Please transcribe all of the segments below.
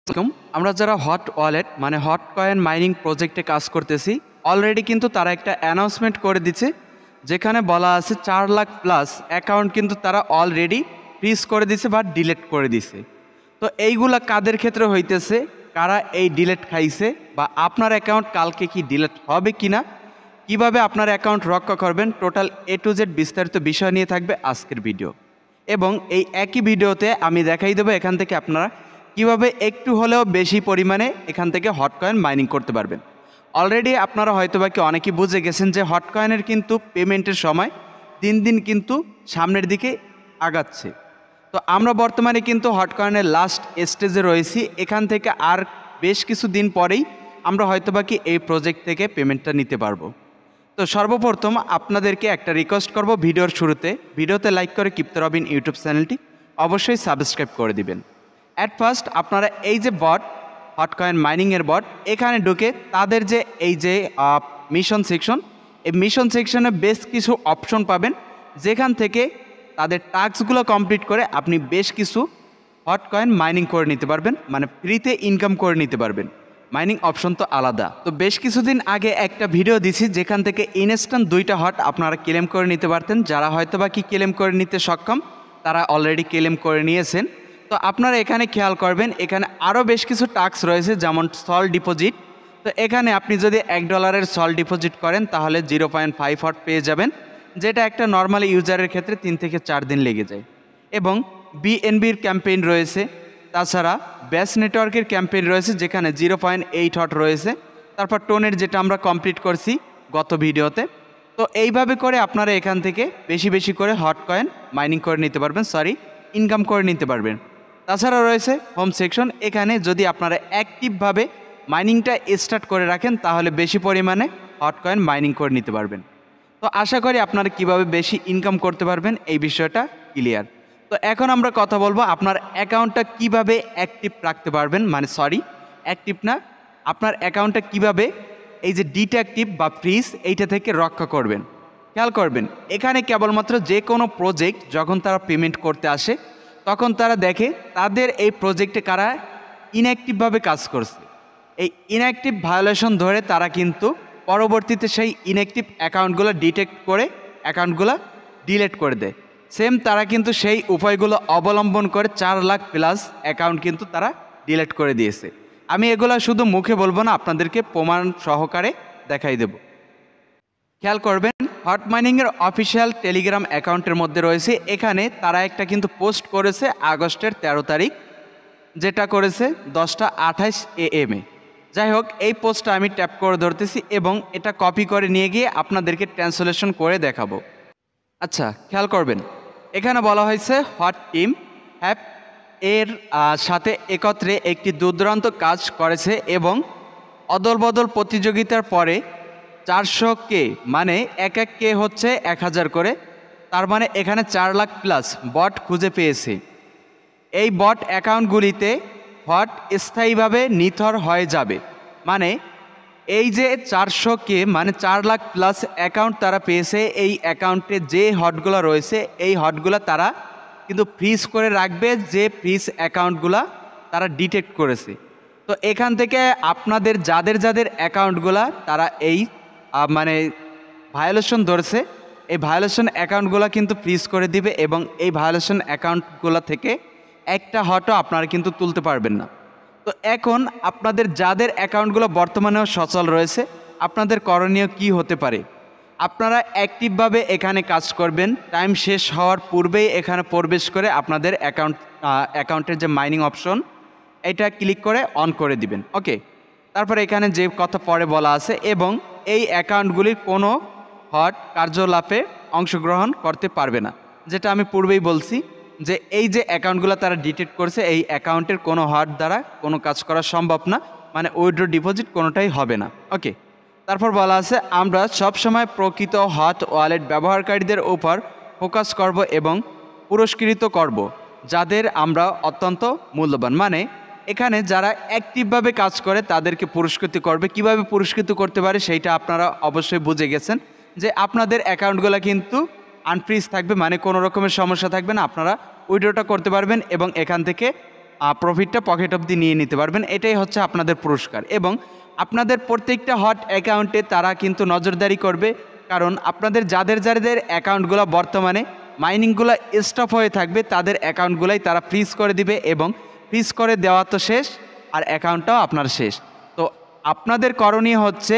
আসসালামু আলাইকুম। আমরা যারা হট ওয়ালেট মানে হট কয়েন মাইনিং প্রজেক্টে কাজ করতেছি অলরেডি কিন্তু তারা একটা অ্যানাউন্সমেন্ট করে দিচ্ছে, যেখানে বলা আছে 4 লাখ প্লাস অ্যাকাউন্ট কিন্তু তারা অলরেডি ফ্রিজ করে দিছে বা ডিলিট করে দিছে। তো এইগুলা কাদের ক্ষেত্রে হইতেছে, কারা এই ডিলিট খাইছে বা আপনার অ্যাকাউন্ট কালকে কি ডিলিট হবে কিনা, কিভাবে আপনার অ্যাকাউন্ট রক্ষা করবেন, টোটাল এ টু জেড বিস্তারিত বিষয় নিয়ে থাকবে আজকের ভিডিও। এবং এই একই ভিডিওতে আমি দেখাই দেবো এখান থেকে আপনারা কিভাবে একটু হলেও বেশি পরিমাণে এখান থেকে হট কয়েন মাইনিং করতে পারবেন। অলরেডি আপনারা হয়তো বা অনেকেই বুঝে গেছেন যে হট কয়েনের কিন্তু পেমেন্টের সময় দিন দিন কিন্তু সামনের দিকে আগাচ্ছে। তো আমরা বর্তমানে কিন্তু হট কয়েনের লাস্ট স্টেজে রয়েছি। এখান থেকে আর বেশ কিছু দিন পরেই আমরা হয়তো বা এই প্রজেক্ট থেকে পেমেন্টটা নিতে পারবো। তো সর্বপ্রথম আপনাদেরকে একটা রিকোয়েস্ট করব, ভিডিওর শুরুতে ভিডিওতে লাইক করে কিপ্তে রবিন ইউটিউব চ্যানেলটি অবশ্যই সাবস্ক্রাইব করে দিবেন। অ্যাট ফার্স্ট আপনারা এই যে বট হট কয়েন মাইনিংয়ের বট, এখানে ঢুকে তাদের যে এই যে মিশন সেকশন, এই মিশন সেকশনে বেশ কিছু অপশন পাবেন, যেখান থেকে তাদের টাস্কগুলো কমপ্লিট করে আপনি বেশ কিছু হট কয়েন মাইনিং করে নিতে পারবেন, মানে ফ্রিতে ইনকাম করে নিতে পারবেন। মাইনিং অপশন তো আলাদা। তো বেশ কিছুদিন আগে একটা ভিডিও দিছি, যেখান থেকে ইনস্ট্যান্ট 2টা হট আপনারা ক্লেম করে নিতে পারতেন। যারা হয়তো বা ক্লেম করে নিতে সক্ষম তারা অলরেডি ক্লেম করে নিয়েছেন। তো আপনারা এখানে খেয়াল করবেন, এখানে আরও বেশ কিছু টাস্ক রয়েছে, যেমন সল ডিপোজিট। তো এখানে আপনি যদি $1 সল ডিপোজিট করেন তাহলে 0.5 হট পেয়ে যাবেন, যেটা একটা নর্মাল ইউজারের ক্ষেত্রে 3 থেকে 4 দিন লেগে যায়। এবং বিএনবির ক্যাম্পেইন রয়েছে, তাছাড়া ব্যাস নেটওয়ার্কের ক্যাম্পেইন রয়েছে, যেখানে 0.8 হট রয়েছে। তারপর টোনের যেটা আমরা কমপ্লিট করছি গত ভিডিওতে। তো এইভাবে করে আপনারা এখান থেকে বেশি বেশি করে হট কয়েন মাইনিং করে নিতে পারবেন, ইনকাম করে নিতে পারবেন। তাছাড়া রয়েছে হোম সেকশন, এখানে যদি আপনারা অ্যাক্টিভভাবে মাইনিংটা স্টার্ট করে রাখেন তাহলে বেশি পরিমাণে হট কয়েন মাইনিং করে নিতে পারবেন। তো আশা করি আপনারা কিভাবে বেশি ইনকাম করতে পারবেন এই বিষয়টা ক্লিয়ার। তো এখন আমরা কথা বলবো আপনার অ্যাকাউন্টটা কিভাবে অ্যাক্টিভ রাখতে পারবেন, মানে অ্যাক্টিভ না, আপনার অ্যাকাউন্টটা কিভাবে এই যে ডিট্যাক্টিভ বা ফ্রিজ এইটা থেকে রক্ষা করবেন। খেয়াল করবেন, এখানে কেবলমাত্র যে কোনো প্রজেক্ট যখন তারা পেমেন্ট করতে আসে তখন তারা দেখে তাদের এই প্রজেক্টে কারা ইনঅ্যাক্টিভভাবে কাজ করছে। এই ইনঅ্যাক্টিভ ভায়োলেশন ধরে তারা কিন্তু পরবর্তীতে সেই ইনঅ্যাক্টিভ অ্যাকাউন্টগুলো ডিটেক্ট করে অ্যাকাউন্টগুলো ডিলিট করে দেয়। সেম তারা কিন্তু সেই উপায়গুলো অবলম্বন করে 4 লাখ প্লাস অ্যাকাউন্ট কিন্তু তারা ডিলিট করে দিয়েছে। আমি এগুলো শুধু মুখে বলবো না, আপনাদেরকে প্রমাণ সহকারে দেখাই দেব। খেয়াল করবেন, হট মাইনিংয়ের অফিসিয়াল টেলিগ্রাম অ্যাকাউন্টের মধ্যে রয়েছে, এখানে তারা একটা কিন্তু পোস্ট করেছে আগস্টের 13 তারিখ, যেটা করেছে 10:28 AM। যাই হোক, এই পোস্টটা আমি ট্যাপ করে ধরতেছি এবং এটা কপি করে নিয়ে গিয়ে আপনাদেরকে ট্রান্সলেশন করে দেখাবো। আচ্ছা, খেয়াল করবেন, এখানে বলা হয়েছে হট টিম হ্যাপ এর সাথে একত্রে একটি দুর্দান্ত কাজ করেছে এবং অদলবদল প্রতিযোগিতার পরে 400K মানে এক কে হচ্ছে 1000 করে, তার মানে এখানে 4 লাখ প্লাস বট খুঁজে পেয়েছে। এই বট অ্যাকাউন্টগুলিতে হট স্থায়ীভাবে নিথর হয়ে যাবে, মানে এই যে 400K মানে 4 লাখ প্লাস অ্যাকাউন্ট তারা পেয়েছে, এই অ্যাকাউন্টে যে হটগুলো রয়েছে এই হটগুলো তারা কিন্তু ফ্রিজ করে রাখবে, যে ফ্রিজ অ্যাকাউন্টগুলো তারা ডিটেক্ট করেছে। তো এখান থেকে আপনাদের যাদের যাদের অ্যাকাউন্টগুলো তারা এই মানে ভায়োলেশন ধরছে, এই ভায়োলেশন অ্যাকাউন্টগুলো কিন্তু ফ্রিজ করে দিবে এবং এই ভায়োলেশন অ্যাকাউন্টগুলো থেকে একটা হটও আপনারা কিন্তু তুলতে পারবেন না। তো এখন আপনাদের যাদের অ্যাকাউন্টগুলো বর্তমানেও সচল রয়েছে, আপনাদের করণীয় কি হতে পারে? আপনারা অ্যাক্টিভভাবে এখানে কাজ করবেন, টাইম শেষ হওয়ার পূর্বেই এখানে প্রবেশ করে আপনাদের অ্যাকাউন্টের যে মাইনিং অপশন এটা ক্লিক করে অন করে দিবেন। ওকে, তারপরে এখানে যে কথা পরে বলা আছে, এবং এই অ্যাকাউন্টগুলির কোনো হট কার্যকলাপে অংশগ্রহণ করতে পারবে না, যেটা আমি পূর্বেই বলছি যে এই যে অ্যাকাউন্টগুলো তারা ডিটেক্ট করছে এই অ্যাকাউন্টের কোনো হট দ্বারা কোনো কাজ করা সম্ভব না, মানে উইথড্র ডিপোজিট কোনোটাই হবে না। ওকে, তারপর বলা আছে আমরা সবসময় প্রকৃত হট ওয়ালেট ব্যবহারকারীদের উপর ফোকাস করব এবং পুরস্কৃত করব যাদের আমরা অত্যন্ত মূল্যবান, মানে এখানে যারা অ্যাক্টিভভাবে কাজ করে তাদেরকে পুরস্কৃত করবে। কিভাবে পুরস্কৃত করতে পারে সেইটা আপনারা অবশ্যই বুঝে গেছেন, যে আপনাদের অ্যাকাউন্টগুলো কিন্তু আনফ্রিজ থাকবে, মানে কোনো রকমের সমস্যা থাকবে না, আপনারা উইথড্রটা করতে পারবেন এবং এখান থেকে প্রফিটটা পকেট অবধি নিয়ে নিতে পারবেন। এটাই হচ্ছে আপনাদের পুরস্কার। এবং আপনাদের প্রত্যেকটা হট অ্যাকাউন্টে তারা কিন্তু নজরদারি করবে, কারণ আপনাদের যাদের যাদের অ্যাকাউন্টগুলো বর্তমানে মাইনিংগুলো স্টপ হয়ে থাকবে তাদের অ্যাকাউন্টগুলাই তারা ফ্রিজ করে দিবে, এবং ফ্রিজ করে দেওয়া তো শেষ, আর অ্যাকাউন্টটাও আপনার শেষ। তো আপনাদের করণীয় হচ্ছে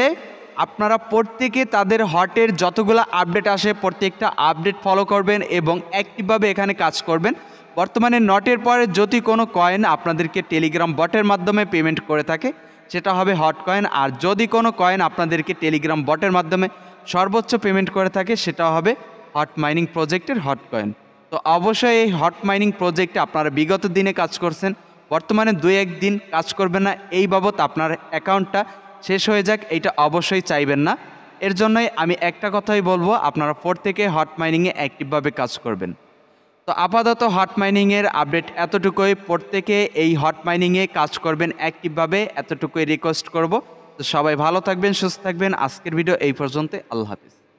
আপনারা প্রত্যেকে তাদের হটের যতগুলো আপডেট আসে প্রত্যেকটা আপডেট ফলো করবেন এবং অ্যাক্টিভভাবে এখানে কাজ করবেন। বর্তমানে নটের পরে যদি কোনো কয়েন আপনাদেরকে টেলিগ্রাম বটের মাধ্যমে পেমেন্ট করে থাকে সেটা হবে হট কয়েন, আর যদি কোনো কয়েন আপনাদেরকে টেলিগ্রাম বটের মাধ্যমে সর্বোচ্চ পেমেন্ট করে থাকে সেটা হবে হট মাইনিং প্রজেক্টের হট কয়েন। তো অবশ্যই এই হট মাইনিং প্রজেক্টে আপনারা বিগত দিনে কাজ করছেন, বর্তমানে 2-1 দিন কাজ করবেন না, এই বাবদ আপনার অ্যাকাউন্টটা শেষ হয়ে যাক এইটা অবশ্যই চাইবেন না। এর জন্যই আমি একটা কথাই বলবো, আপনারা প্রত্যেকে হট মাইনিংয়ে অ্যাক্টিভভাবে কাজ করবেন। তো আপাতত হট মাইনিংয়ের আপডেট এতটুকুই, প্রত্যেকে এই হট মাইনিংয়ে কাজ করবেন অ্যাক্টিভভাবে, এতটুকুই রিকোয়েস্ট করব। তো সবাই ভালো থাকবেন, সুস্থ থাকবেন। আজকের ভিডিও এই পর্যন্ত, আল্লাহ হাফিজ।